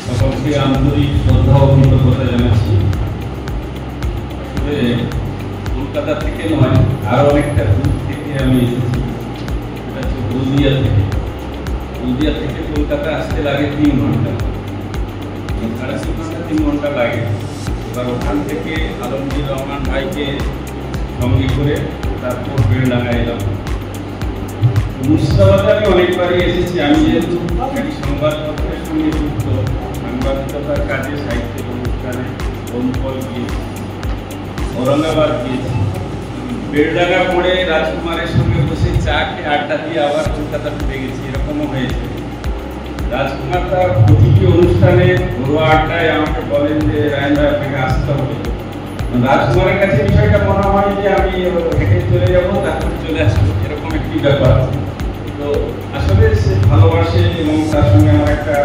সকলকে আন্তরিক শ্রদ্ধা ও কৃতজ্ঞতা জানাচ্ছি। আসলে কলকাতা থেকে নয়, আরো অনেকটা দূর থেকে আমি এসেছি। এটা হচ্ছে হলদিয়া থেকে। হলদিয়া থেকে কলকাতা আসতে লাগে 3 ঘন্টা, 3.5 ঘন্টা 3 ঘন্টা লাগে। এবার ওখান থেকে আলমগীর রহমান ভাইকে সঙ্গে করে তারপর বেলডাঙ্গা এলাম। মুর্শিদাবাদে আমি অনেকবারই এসেছি। আমি যেহেতু একটি সংবাদপত্রের সঙ্গে যুক্ত, সাংবাদিকতার কাজে, সাহিত্যের অনুষ্ঠানে বনফল গিয়েছি, ঔরঙ্গাবাদ গিয়েছি। বেলডাঙ্গা পড়ে রাজকুমারের সঙ্গে বসে চা খেয়ে আড্ডা দিয়ে আবার কলকাতা ফিরে গেছি, এরকমও হয়েছে। রাজকুমার তার প্রতিটি অনুষ্ঠানে ঘরোয়া আড্ডায় আমাকে বলেন যে রায়ন ভাই আপনাকে আসতে হবে। রাজকুমারের কাছে বিষয়টা মনে হয় যে আমি হেঁটে চলে যাবো, তারপর চলে আসবো, এরকম একটি ব্যাপার। তো আসলে সে ভালোবাসে এবং তার সঙ্গে আমার একটা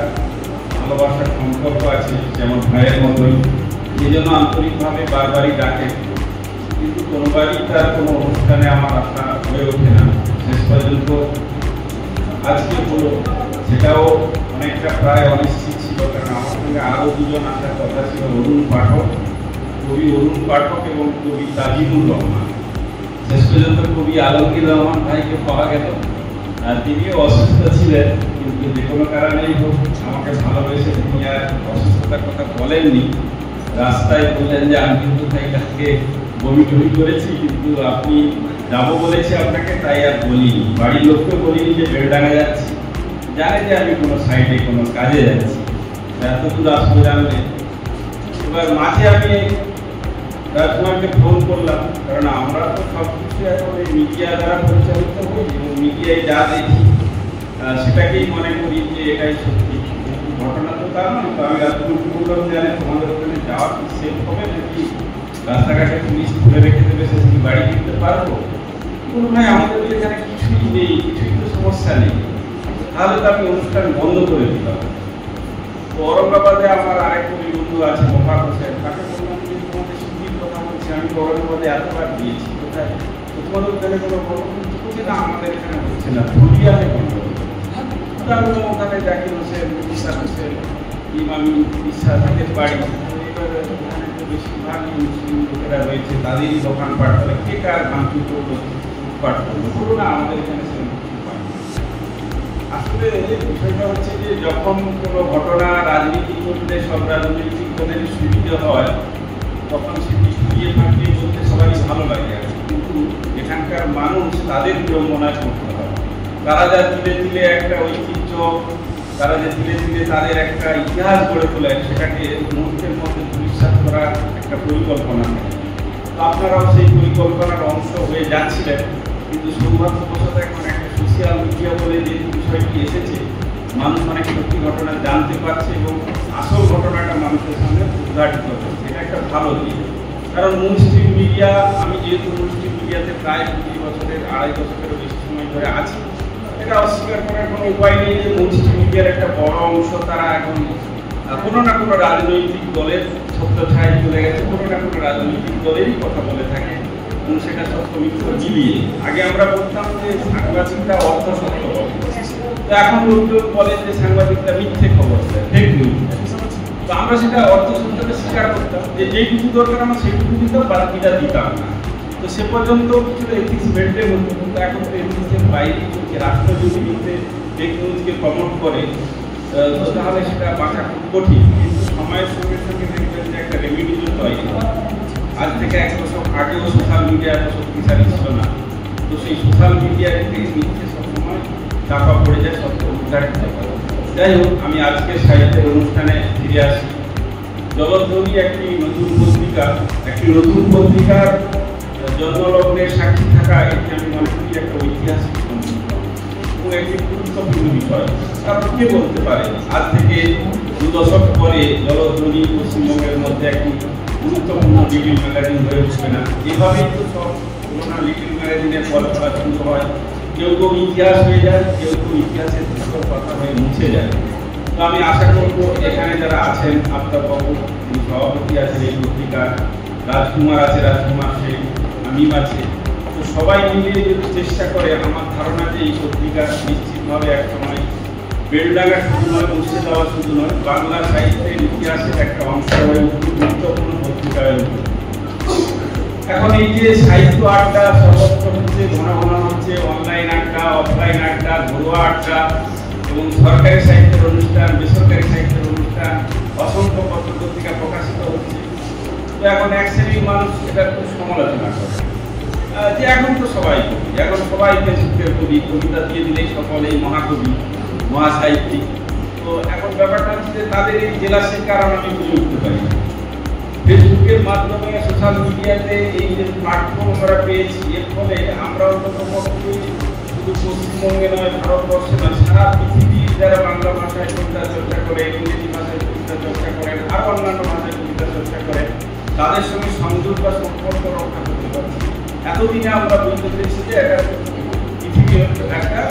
ভালোবাসার সম্পর্ক আছে, যেমন ভাইয়ের মতোই। এই জন্য আন্তরিকভাবে বারবারই ডাকে, কিন্তু কোনোবারই তার কোনো অনুষ্ঠানে আমার আসা হয়ে ওঠে না। শেষ পর্যন্ত আজকে হলো, সেটাও অনেকটা প্রায় অনিশ্চিত ছিল, কারণ আমার সঙ্গে আরও দুজন আসার কথা ছিল, অরুণ পাঠক, কবি অরুণ পাঠক এবং কবি তাজিমুর রহমান। শেষ পর্যন্ত কবি আলমগীর রহমান ভাইকে পাওয়া গেল। তিনিও অসুস্থ ছিলেন, কিন্তু যে কোনো কারণেই হোক আমাকে ভালোবেসে তিনি আর অসুস্থতার কথা বলেননি। রাস্তায় বললেন যে আমি কিন্তু ভাই কালকে বমি টমি করেছি, কিন্তু আপনি যাবো বলেছি আপনাকে, তাই আর বলিনি। বাড়ির লোককে বলিনি যে বেলডাঙ্গা যাচ্ছি, জানে যে আমি কোনো সাইডে কোনো কাজে যাচ্ছি, এতদূর আসবো জানলে। এবার মাঝে আমি রাজকুমারকে ফোন করলাম, কারণ আমরা তো সব কিছু এখন এই মিডিয়া দ্বারা পরিচালিত হই এবং মিডিয়ায় যা দেখি সেটাকেই মনে করি যে এটাই সত্যি। ঘটনা তো তার নয়। তো আমি রাজকুমারকে বললাম যে তোমাদের ওখানে যাওয়া কি সেফ হবে নাকি, রাস্তাঘাটে পুলিশ ঘুরে রেখে দেবে, সে বাড়ি ফিরতে পারবো? ভাই আমাদের এখানে কিছুই নেই, কিছুই তো সমস্যা নেই, তাহলে তো আমি অনুষ্ঠান বন্ধ করে দিলাম। তো ঔরঙ্গাবাদে আমার আরেক কবি বন্ধু আছে, মোফাক হোসেন, তাকে বললাম যে তোমাদের সুন্দর কথা বলছি, আমি তো ঔরঙ্গাবাদে এতবার দিয়েছি, কোথায় তোমাদের ওখানে কোনো বন্ধ হচ্ছে না? আমাদের এখানে হচ্ছে না, ফুলিয়াতে বন্ধ হচ্ছে। ওখানে জাকির হোসেন, বিশ্বাস হোসেন, ইমামি বিশ্বাস, তাদের বাড়ি। এবার ওখানে তো বেশিরভাগই মুসলিম লোকেরা রয়েছে, তাদেরই দোকানপাট, তাহলে কে কার ভাঙচুর করলো, পাঠ করলো? করো না, আমাদের এখানে আসলে বিষয়টা হচ্ছে যে যখন কোনো ঘটনা রাজনীতি করতে সব রাজনৈতিক দলেরই সুবিধা হয়, তখন সেটি ছড়িয়ে ফাটিয়ে বলতে সবারই ভালো লাগে। কিন্তু এখানকার মানুষ তাদের বিড়ম্বনায় করতে হয়। তারা যা ধীরে ধীরে একটা ঐতিহ্য, তারা যে ধীরে ধীরে তাদের একটা ইতিহাস গড়ে তোলেন, সেটাকে মুহূর্তের মধ্যে ধূলিসাৎ করার একটা পরিকল্পনা থাকে। তো আপনারাও সেই পরিকল্পনার অংশ হয়ে যাচ্ছিলেন, কিন্তু সৌভাগ্যবশত এখন একটা সোশ্যাল মিডিয়া বলে যে বিষয়টি এসেছে, মানুষ অনেক সত্যি ঘটনা জানতে পারছে এবং আসল ঘটনাটা মানুষের সামনে উদ্ঘাটিত হচ্ছে। এটা একটা ভালো দিক, কারণ মুনস্ট্রিম মিডিয়া, আমি যেহেতু মুনস্ট্রিম মিডিয়াতে প্রায় 2 বছরের 2.5 বছরেরও বেশি সময় ধরে আছি, এটা অস্বীকার করার কোনো উপায় নেই যে মুনস্ট্রিম মিডিয়ার একটা বড় অংশ তারা এখন কোনো না কোনো রাজনৈতিক দলের ছত্রছায়ায় চলে গেছে, কোনো না কোনো রাজনৈতিক দলেরই কথা বলে থাকে এবং সেটা সত্য মিথ্যা মিলিয়ে। আগে আমরা বলতাম যে সাংবাদিকটা অর্থ সত্য বলে, তো এখন লোকজন বলে যে সাংবাদিকটা মিথ্যে খবর দেয়, ফেক নিউজ। তো আমরা সেটা অর্থ সত্যকে স্বীকার করতাম যে যেইটুকু দরকার আমরা সেইটুকু দিতাম, বাকিটা দিতাম না। তো সে পর্যন্ত কিছু এথিক্স মেনটেন হতো, কিন্তু এখন তো এথিক্সের বাইরে চলছে। রাষ্ট্র যদি মিথ্যে ফেক নিউজকে প্রমোট করে, তো তাহলে সেটা বাঁচা খুব কঠিন। কিন্তু সময়ের সঙ্গে সঙ্গে দেখবেন যে একটা রেমিডিও তৈরি হয়। আজ থেকে 1 বছর আগেও সোশ্যাল মিডিয়া এত শক্তিশালী ছিল না। তো সেই সোশ্যাল মিডিয়ার মিথ্যে সবসময় চাপা পড়ে যায়, সত্য উদ্ঘাটিত হয়। যাই হোক, আমি আজকে সাহিত্যের অনুষ্ঠানে ফিরে আসি। জলধ্বনি একটি নতুন পত্রিকা, একটি নতুন পত্রিকার জন্মলগ্নের সাক্ষী থাকা, এটি আমি মনে করি একটা ঐতিহাসিক এবং একটি গুরুত্বপূর্ণ বিষয়। কারণ কে বলতে পারে আজ থেকে 2 দশক পরে জলধ্বনি পশ্চিমবঙ্গের মধ্যে একটি গুরুত্বপূর্ণ লিটিল ম্যাগাজিন হয়ে উঠবে না? এভাবেই তো সব পুরোনো লিটিল ম্যাগাজিনের পড়া শুরু হয়। কেউ কেউ ইতিহাস হয়ে যায়, কেউ কেউ ইতিহাসের কথা হয়ে মুছে যায়। তো আমি আশা করব এখানে যারা আছেন, আফতাব বাবু তিনি সভাপতি আছেন এই পত্রিকার, রাজকুমার আছে, রাজকুমার শেখ, আমিম আছে, তো সবাই মিলে যদি চেষ্টা করে, আমার ধারণা যে এই পত্রিকা নিশ্চিতভাবে এক সময় বেলডাঙ্গা শুধু নয়, মুর্শিদাবাদ শুধু নয়, বাংলা সাহিত্যের ইতিহাসের একটা অংশ হয়ে গুরুত্বপূর্ণ পত্রিকা হয়ে উঠল। এখন এই যে সাহিত্য আড্ডা সর্বত্র হচ্ছে, ঘন ঘন হচ্ছে, অনলাইন আড্ডা, অফলাইন আড্ডা, ঘরোয়া আড্ডা এবং সরকারি সাহিত্যের অনুষ্ঠান, বেসরকারি সাহিত্যের অনুষ্ঠান, অসংখ্য পত্র পত্রিকা প্রকাশিত হচ্ছে। তো এখন এক শ্রেণীর মানুষ এটা খুব সমালোচনা করে যে এখন তো সবাই কবি, এখন সবাই ফেসবুকের কবি, কবিতা দিয়ে দিলেই সকলেই মহাকবি, মহাসাহিত্যিক। তো এখন ব্যাপারটা হচ্ছে যে তাদের এই জেলাসের কারণ আমি বুঝে উঠতে পারি। ফেসবুকের মাধ্যমে, সোশ্যাল মিডিয়াতে এই যে প্ল্যাটফর্ম আমরা পেয়েছি, এর ফলে আমরা অন্তত শুধু পশ্চিমবঙ্গে নয়, ভারতবর্ষে নয়, সারা পৃথিবীর যারা বাংলা ভাষায় কবিতা চর্চা করে, ইংরেজি ভাষায় কবিতা চর্চা করেন, আরও অন্যান্য ভাষায় কবিতা চর্চা করেন, তাদের সঙ্গে সংযোগ বা সম্পর্ক রক্ষা করতে পারছি। এতদিনে আমরা বুঝতে পেরেছি যে পৃথিবী একটা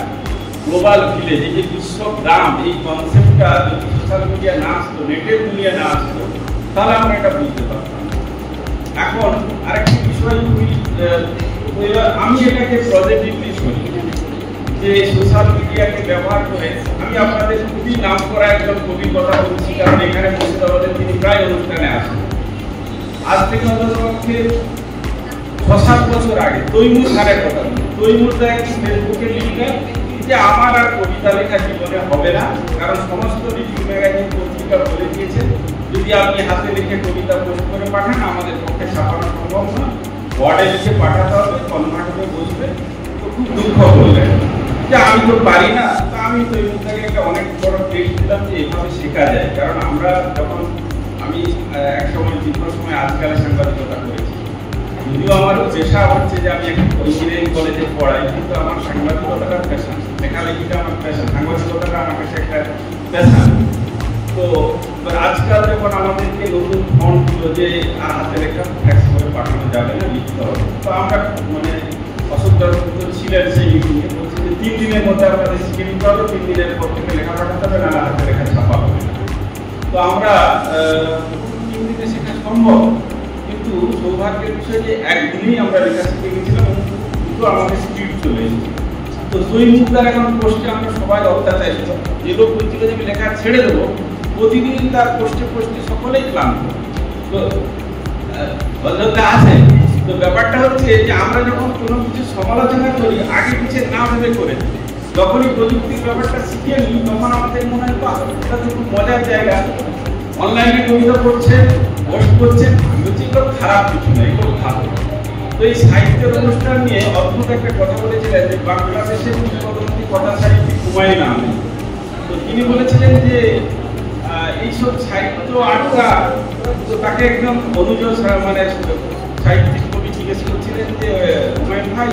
গ্লোবাল ভিলেজ, এই যে বিশ্ব গ্রাম, এই কনসেপ্টটা যদি সোশ্যাল মিডিয়া না আসতো, নেটের দুনিয়া না আসতো, তাহলে আমরা এটা বুঝতে পারতাম। এখন আরেকটি বিষয় আমি এটাকে পজিটিভলি শুনি যে সোশ্যাল মিডিয়াকে ব্যবহার করে আমি আপনাদের খুবই নাম করা একজন কবির কথা বলছি, কারণ এখানে মুর্শিদাবাদের তিনি প্রায় অনুষ্ঠানে আসেন। আজ থেকে অন্ততপক্ষে 6-7 বছর আগে তৈমুর খানের কথা বলি। তৈমুর দা একটি ফেসবুকে লিখলেন যে আমার আর কবিতা লেখা জীবনে হবে না, কারণ সমস্ত রিভিউ ম্যাগাজিন পত্রিকা বলে দিয়েছে যদি আপনি হাতে লিখে কবিতা পোস্ট করে পাঠান আমাদের পক্ষে ছাপানো সম্ভব না, ওয়ার্ডে লিখে পাঠাতে হবে, কনভার্ট হয়ে বসবে। তো খুব দুঃখ করলেন যে আমি তো পারি না। তো আমি তৈমুরদাকে একটা অনেক বড় টেস্ট দিলাম যে এভাবে শেখা যায়। কারণ আমরা যখন আমি এক সময় দীর্ঘ সময় আজকাল সাংবাদিকতা করেছি, যদিও আমার পেশা হচ্ছে যে আমি একটা ইঞ্জিনিয়ারিং কলেজে পড়াই, কিন্তু আমার সাংবাদিকতাটা পেশা, লেখালেখিটা আমার পেশা, সাংবাদিকতাটা আমার কাছে একটা পেশা। তো আজকাল যখন আমাদেরকে নতুন ফন্ট দিল যে আর হাতে লেখা ফ্যাক্স করে পাঠানো যাবে না, লিখতে হবে, তো আমরা মানে অসুবিধা ছিলেন সেই মিটিংয়ে, বলছি যে 3 দিনের মধ্যে আপনাদের শিখে নিতে হবে, 3 দিনের পর থেকে লেখা পাঠাতে হবে, না হাতে লেখা ছাপা হবে না। তো আমরা 3 দিনে শেখা সম্ভব, কিন্তু সৌভাগ্যের বিষয় যে একদিনেই আমরা লেখা শিখে গেছিলাম এবং কিন্তু আমাদের স্পিড চলে এসেছে। তো তৈমুরদার এখন পোস্টে আমরা সবাই অত্যাচারিত, যে লোক বলছিল যে আমি লেখা ছেড়ে দেবো, প্রতিদিন তার পোস্টে পোস্টে সকলেই ক্লান্ত। তো ভদ্রতা আছে। তো ব্যাপারটা হচ্ছে যে আমরা যখন কোনো কিছু সমালোচনা করি আগে পিছিয়ে না ভেবে করে, যখনই প্রযুক্তির ব্যাপারটা শিখে নিই তখন আমাদের মনে হয় এটা তো খুব মজার জায়গা। অনলাইনে কবিতা পড়ছেন, পোস্ট করছেন, বলছি এগুলো খারাপ কিছু না, এগুলো ভালো। তো এই সাহিত্যের অনুষ্ঠান নিয়ে অদ্ভুত একটা কথা বলেছিলেন যে বাংলাদেশের কিংবদন্তি কথা সাহিত্যিক হুমায়ুন আহমেদ। তো তিনি বলেছিলেন যে এইসব সাহিত্য আড্ডা, তো তাকে একদম অনুজ মানে সাহিত্যিক কবি জিজ্ঞেস করছিলেন যে হুমায়ুন ভাই,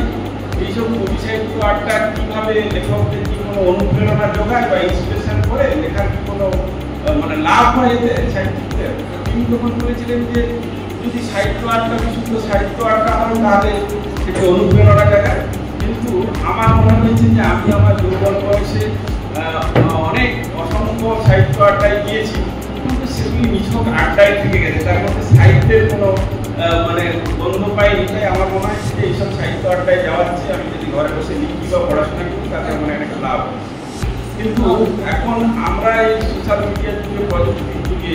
এইসব কবি সাহিত্য আড্ডা কিভাবে লেখকদের কি কোনো অনুপ্রেরণা যোগায় বা ইন্সপিরেশন করে, লেখার কি কোনো মানে লাভ হয় এতে সাহিত্যিকদের? তিনি তখন বলেছিলেন যে যদি সাহিত্য আড্ডা বিশুদ্ধ সাহিত্য আড্ডা হয় তাহলে সেটি অনুপ্রেরণা জায়গায়, কিন্তু আমার মনে হয়েছে যে আমি আমার যৌবন বয়সে অনেক অসংখ্য সাহিত্য আড্ডায় গিয়েছি, কিন্তু সেগুলি নিছক আড্ডায় থেকে গেছে, তার মধ্যে সাহিত্যের কোনো মানে বন্ধ পাইনি। তাই আমার মনে হয় যে এইসব সাহিত্য আড্ডায় যাওয়ার চেয়ে আমি যদি ঘরে বসে লিখি বা পড়াশোনা করি তাতে আমার একটা লাভ। কিন্তু এখন আমরা এই সোশ্যাল মিডিয়ার যুগে, প্রযুক্তির যুগে,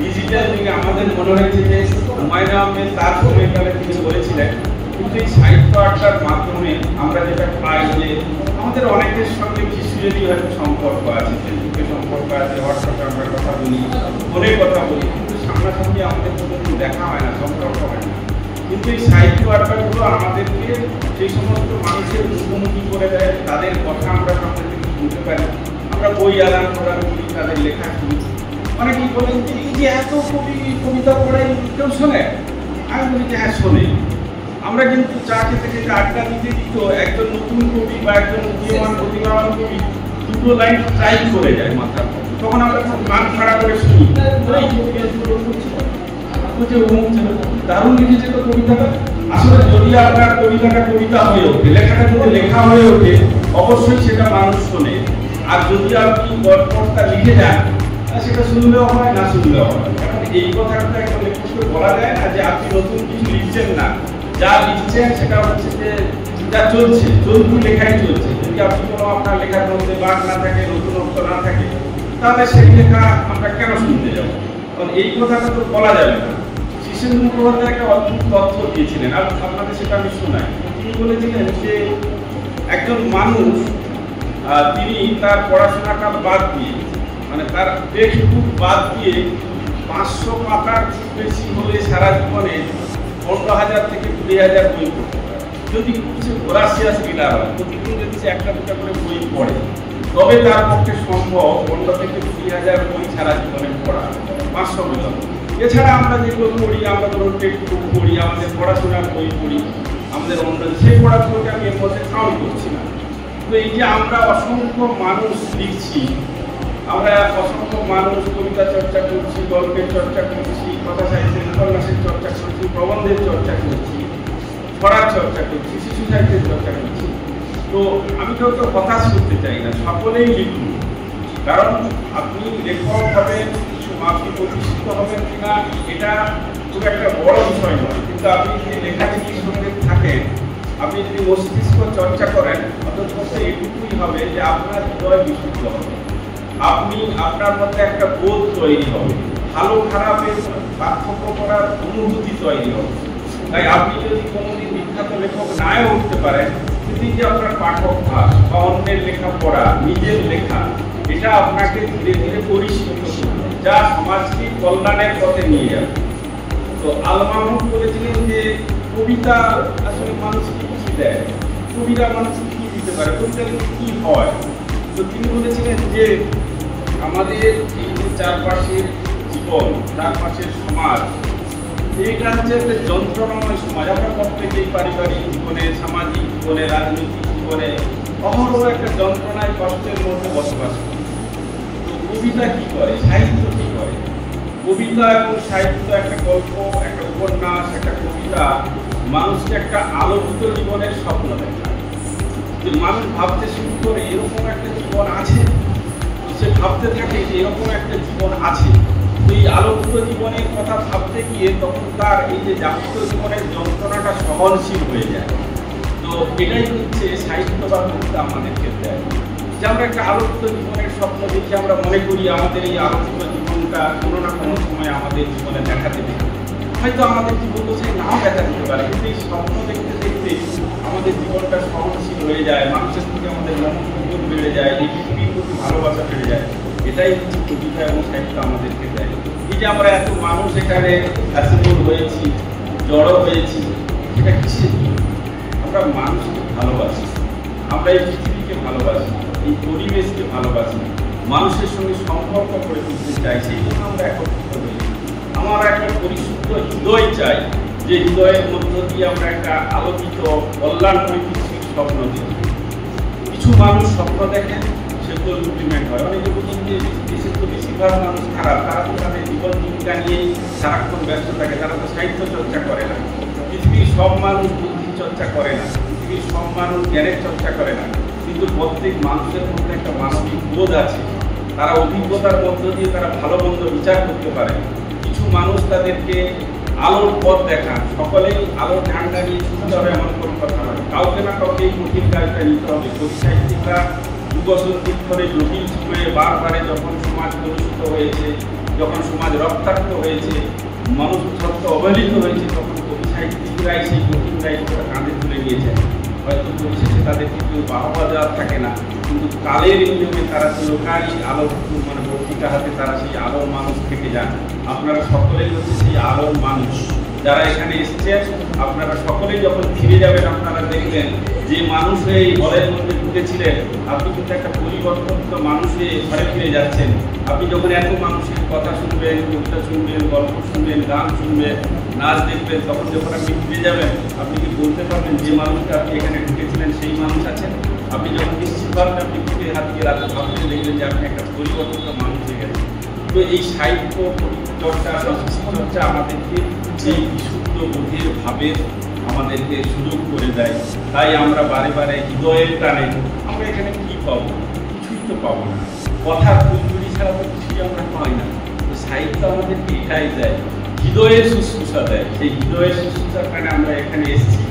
ডিজিটাল যুগে আমাদের মনে হয়েছে যে হুমায়ুন আহমেদ তার সময়কালে তিনি বলেছিলেন, কিন্তু এই সাহিত্য আড্ডার মাধ্যমে আমরা যেটা পাই যে আমাদের অনেকের সঙ্গে ভিজুয়ালি হয়তো সম্পর্ক আছে, ফেসবুকে সম্পর্ক আছে, হোয়াটসঅ্যাপে আমরা কথা বলি, ফোনে কথা বলি, কিন্তু সামনাসামনি আমাদের কোনো দেখা হয় না, সম্পর্ক হয় না। কিন্তু এই সাহিত্য আড্ডাগুলো আমাদেরকে সেই সমস্ত মানুষের মুখোমুখি করে দেয়, তাদের কথা আমরা সামনে থেকে শুনতে পারি, আমরা বই আদান প্রদান করি, তাদের লেখা শুনি। অনেকেই বলেন যে এই যে এত কবিতা পড়াই কেউ শোনে? আমি বলি যে হ্যাঁ শোনে। আমরা কিন্তু চা খেতে খেতে আড্ডা দিতে দিত একজন নতুন কবি বা একজন উদীয়মান প্রতিভাবান কবি 2 লাইন ট্রাই করে যায় মাথার মধ্যে, তখন আমরা খুব কান খাড়া করে শুনি, দারুণ লিখেছে তো কবিতাটা। আসলে যদি আপনার কবিতাটা কবিতা হয়ে ওঠে, লেখাটা যদি লেখা হয়ে ওঠে, অবশ্যই সেটা মানুষ শোনে। আর যদি আপনি গল্পটা লিখে যান, সেটা শুনলেও হয়, না শুনলেও হয়। এখন এই কথাটা একটা লেখককে বলা যায় না যে আপনি নতুন কিছু লিখছেন না, যা লিখছেন সেটা হচ্ছে যে যা চলছে চলতি লেখাই চলছে। যদি আপনি কোনো আপনার লেখার মধ্যে বাদ না থাকে, নতুনত্ব না থাকে, তাহলে সেই লেখা আমরা কেন শুনতে যাব? কারণ এই কথাটা তো বলা যাবে না। শীর্ষেন্দু মুখোপাধ্যায় একটা অদ্ভুত তথ্য দিয়েছিলেন, আর আপনাদের সেটা আমি শোনাই। তিনি বলেছিলেন যে একজন মানুষ তিনি তার পড়াশোনাটা বাদ দিয়ে, মানে তার টেক্সট বুক বাদ দিয়ে 500 পাতার বেশি হলে সারা জীবনে 15,000 থেকে 20,000 বই পড়তে পারে। যদি সে ভোরাসিয়াস রিডার হয়, প্রতিদিন যদি সে একটা দুটা করে বই পড়ে, তবে তার পক্ষে সম্ভব 15 থেকে 20,000 বই সারা জীবনে পড়া, 500 বই। এছাড়া আমরা যেগুলো পড়ি, আমরা ধরুন টেক্সট বুক পড়ি, আমাদের পড়াশোনার বই পড়ি, আমাদের অন্য সেই পড়াশোনাকে আমি এর মধ্যে কাউন্ট করছি না। তো এই যে আমরা অসংখ্য মানুষ লিখছি, আমরা অসংখ্য মানুষ কবিতা চর্চা করছি, গল্পের চর্চা করছি, কথা সাহিত্যের উপন্যাসের চর্চা করছি, প্রবন্ধের চর্চা করছি, ছড়ার চর্চা করছি, শিশু সাহিত্যের চর্চা করছি। তো আমি তো হতাশ করতে চাই না, সকলেই লিখুন। কারণ আপনি লেখক হবেন, আপনি প্রতিষ্ঠিত হবেন কিনা এটা খুব একটা বড় বিষয় নয়, কিন্তু আপনি যদি লেখালেখির সঙ্গে থাকেন, আপনি যদি মস্তিষ্ক চর্চা করেন, অন্তত এটুকুই হবে যে আপনার হৃদয় বিশুদ্ধ হবে, আপনি আপনার মধ্যে একটা বোধ তৈরি হবে, ভালো খারাপের পার্থক্য করার অনুভূতি তৈরি হবে। তাই আপনি যদি কোনোদিন বিখ্যাত লেখক নাও উঠতে পারেন, কিন্তু যে আপনার পাঠক ভাষ বা অন্যের লেখা পড়া, নিজের লেখা, এটা আপনাকে ধীরে ধীরে পরিচিত করবে, যা সমাজকে কল্যাণের পথে নিয়ে যাবে। তো আল-মামুন বলেছিলেন যে কবিতা আসলে মানুষকে কি দেয়, কবিতা মানুষকে কি দিতে পারে, কবিতা কি হয়। তো তিনি বলেছিলেন যে আমাদের এই যে চারপাশের জীবন, চারপাশের সমাজ, এইটা হচ্ছে একটা যন্ত্রণাময় সমাজ। আমরা প্রত্যেকেই পারিবারিক জীবনে, সামাজিক জীবনে, রাজনৈতিক জীবনে অহরহ একটা যন্ত্রণায় কষ্টের মধ্যে বসবাস করি। তো কবিতা কি করে, সাহিত্য কি করে? কবিতা এবং সাহিত্য, একটা গল্প, একটা উপন্যাস, একটা কবিতা মানুষকে একটা আলোকিত জীবনের স্বপ্ন দেখায়। যে মানুষ ভাবতে শুরু করে এরকম একটা জীবন আছে, সে ভাবতে থাকে যে এরকম একটা জীবন আছে। এই আলোকিত জীবনের কথা ভাবতে গিয়ে তখন তার এই যে জাগ্রত জীবনের যন্ত্রণাটা সহনশীল হয়ে যায়। তো এটাই হচ্ছে সাহিত্য বা কবিতা আমাদেরকে দেয়, যে আমরা একটা আলোকিত জীবনের স্বপ্ন দেখি, আমরা মনে করি আমাদের এই আলোকিত জীবনটা কোনো না কোনো সময় আমাদের জীবনে দেখা দেবে। হয়তো আমাদের জীবন তো সেই নাও দেখা দিতে পারে, কিন্তু এই স্বপ্ন দেখতে দেখতে আমাদের জীবনটা সহনশীল হয়ে যায়, মানুষের থেকে আমাদের মনোযোগ বেড়ে যায়, এই পৃথিবীর প্রতি ভালোবাসা বেড়ে যায়। এটাই হচ্ছে কবিতা এবং সাহিত্য আমাদেরকে দেয়। এই যে আমরা এত মানুষ এখানে অ্যাসেম্বল হয়েছি, জড়ো হয়েছি, এটা কিসের? আমরা মানুষকে ভালোবাসি, আমরা এই পৃথিবীকে ভালোবাসি, এই পরিবেশকে ভালোবাসি, মানুষের সঙ্গে সম্পর্ক করে তুলতে চাই, সেই জন্য আমরা একত্রিত হয়েছি। আমার একটা পরিশুদ্ধ হৃদয় চাই, যে হৃদয়ের মধ্য দিয়ে আমরা একটা আলোকিত কল্যাণময় পৃথিবীর স্বপ্ন দেখি। কিছু মানুষ স্বপ্ন দেখেন, সেগুলো ইমপ্লিমেন্ট হয়। অনেকে বলছেন যে দেশের তো বেশিরভাগ মানুষ খারাপ, তারা তো তাদের জীবন জীবিকা নিয়েই সারাক্ষণ ব্যস্ত থাকে, তারা তো সাহিত্য চর্চা করে না। পৃথিবীর সব মানুষ বুদ্ধি চর্চা করে না, পৃথিবীর সব মানুষ জ্ঞানের চর্চা করে না, কিন্তু প্রত্যেক মানুষের মধ্যে একটা মানবিক বোধ আছে। তারা অভিজ্ঞতার মধ্য দিয়ে তারা ভালো মন্দ বিচার করতে পারে। কিছু মানুষ তাদেরকে আলোর পথ দেখান। সকলেই আলোর ঝান্ডা নিয়ে ছুটতে হবে এমন কোনো কথা নয়, কাউকে না কাউকে এই কঠিন কাজটা নিতে হবে। কবি সাহিত্যিকরা যুগসন্ধির ধরে জটিল সময়ে বারবারে যখন সমাজ কলুষিত হয়েছে, যখন সমাজ রক্তাক্ত হয়েছে, মানুষ সত্য অবহেলিত হয়েছে, তখন কবি সাহিত্যিকরাই সেই কঠিন দায়িত্বটা কাঁধে তুলে নিয়েছেন। হয়তো পরিশেষে তাদেরকে কেউ বাহবা দেওয়ার থাকে না, কিন্তু কালের নিয়মে তারা চিরকালই আলোর মানে বর্তিকা হাতে তারা সেই আলোর মানুষ থেকে যান। আপনারা সকলেই হচ্ছে সেই আলোর মানুষ। যারা এখানে এসেছেন, আপনারা সকলেই যখন ফিরে যাবেন, আপনারা দেখবেন যে মানুষ এই হলের মধ্যে ঢুকেছিলেন, আপনি কিন্তু একটা পরিবর্তিত মানুষে ঘরে ফিরে যাচ্ছেন। আপনি যখন এত মানুষের কথা শুনবেন, কবিতা শুনবেন, গল্প শুনবেন, গান শুনবেন, নাচ দেখবেন, তখন যখন আপনি ফিরে যাবেন, আপনি কি বলতে পারবেন যে মানুষটা আপনি এখানে ঢুকেছিলেন সেই মানুষ আছেন? আপনি যখন নিশ্চিতভাবে আপনি ফিরে হাত দিয়ে রাখেন, আপনি দেখবেন যে আপনি একটা পরিবর্তিত মানুষ হয়ে গেছেন। তো এই সাহিত্য চর্চা, সংস্কৃতি চর্চা আমাদেরকে সেই বিশুদ্ধ বোধের ভাবের আমাদেরকে সুযোগ করে দেয়। তাই আমরা বারে বারে হৃদয়ের টানে আমরা এখানে কি পাবো? কিছুই তো পাবো না। কথার ফুলগুলি ছাড়া তো কিছুই আমরা পাই না। তো সাহিত্য আমাদেরকে এটাই দেয়, হৃদয়ের শুশ্রূষা দেয়। সেই হৃদয়ের শুশ্রূষার কারণে আমরা এখানে এসেছি।